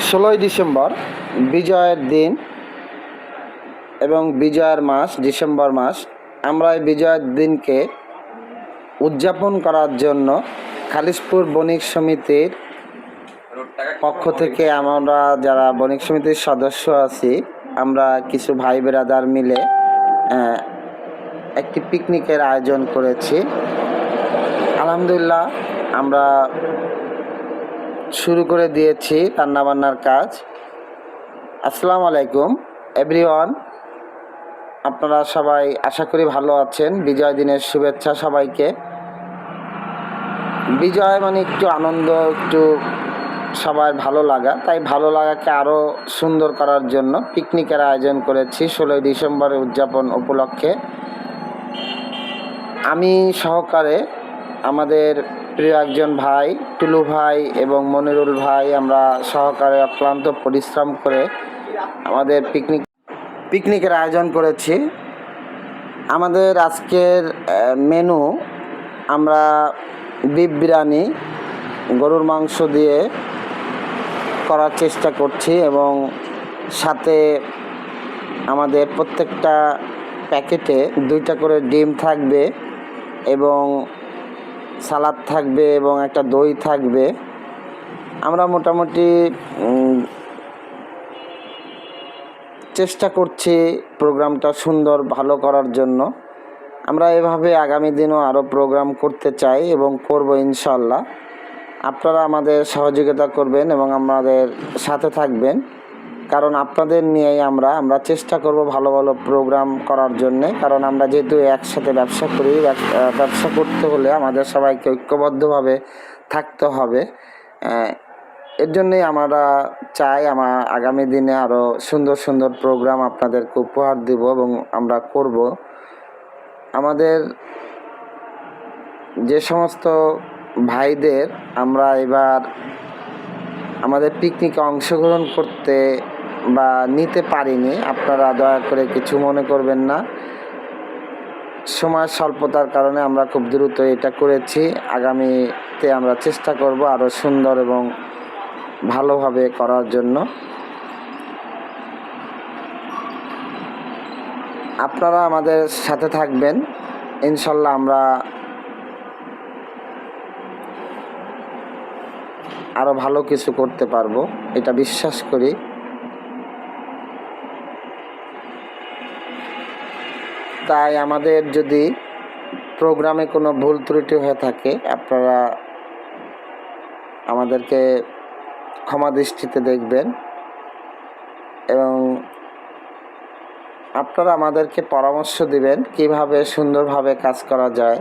16ই December বিজয়ের দিন এবং বিজয়ের মাস ডিসেম্বর মাস। আমরা এই বিজয়ের দিনকে উদযাপন করার জন্য খালিশপুর বণিক সমিতির পক্ষ থেকে আমরা যারা বণিক সমিতির সদস্য আছি, আমরা কিছু ভাই বেরাদার মিলে একটি পিকনিকের আয়োজন করেছি। আলহামদুলিল্লাহ, আমরা শুরু করে দিয়েছি রান্নাবান্নার কাজ। আসসালামু আলাইকুম এভরিওয়ান, আপনারা সবাই আশা করি ভালো আছেন। বিজয় দিনের শুভেচ্ছা সবাইকে। বিজয় মানে একটু আনন্দ, একটু সবার ভালো লাগা, তাই ভালো লাগাকে আরও সুন্দর করার জন্য পিকনিকের আয়োজন করেছি 16ই ডিসেম্বরের উদযাপন উপলক্ষে। আমি সহকারে আমাদের প্রিয় একজন ভাই টুলু ভাই এবং মনিরুল ভাই, আমরা সহকারে অক্লান্ত পরিশ্রম করে আমাদের পিকনিকের আয়োজন করেছি। আমাদের আজকের মেনু, আমরা বিফ বিরিয়ানি গরুর মাংস দিয়ে করার চেষ্টা করছি এবং সাথে আমাদের প্রত্যেকটা প্যাকেটে 2টা করে ডিম থাকবে এবং সালাদ থাকবে এবং একটা দই থাকবে। আমরা মোটামুটি চেষ্টা করছি প্রোগ্রামটা সুন্দর ভালো করার জন্য। আমরা এভাবে আগামী দিনও আরও প্রোগ্রাম করতে চাই এবং করব ইনশাল্লাহ। আপনারা আমাদের সহযোগিতা করবেন এবং আমাদের সাথে থাকবেন, কারণ আপনাদের নিয়েই আমরা চেষ্টা করব ভালো ভালো প্রোগ্রাম করার জন্যে। কারণ আমরা যেহেতু একসাথে ব্যবসা করি, ব্যবসা করতে হলে আমাদের সবাইকে ঐক্যবদ্ধভাবে থাকতে হবে। এর জন্যই আমরা চাই আগামী দিনে আরও সুন্দর সুন্দর প্রোগ্রাম আপনাদেরকে উপহার দেব এবং আমরা করব। আমাদের যে সমস্ত ভাইদের আমরা এবার আমাদের পিকনিকে অংশগ্রহণ করতে বা নিতে পারিনি, আপনারা দয়া করে কিছু মনে করবেন না। সময় স্বল্পতার কারণে আমরা খুব দ্রুত এটা করেছি। আগামীতে আমরা চেষ্টা করব আরও সুন্দর এবং ভালোভাবে করার জন্য। আপনারা আমাদের সাথে থাকবেন, ইনশাল্লাহ আমরা আরও ভালো কিছু করতে পারবো, এটা বিশ্বাস করি। তাই আমাদের যদি প্রোগ্রামে কোনো ভুল ত্রুটি হয়ে থাকে, আপনারা আমাদেরকে ক্ষমা দৃষ্টিতে দেখবেন এবং আপনারা আমাদেরকে পরামর্শ দিবেন কিভাবে সুন্দরভাবে কাজ করা যায়।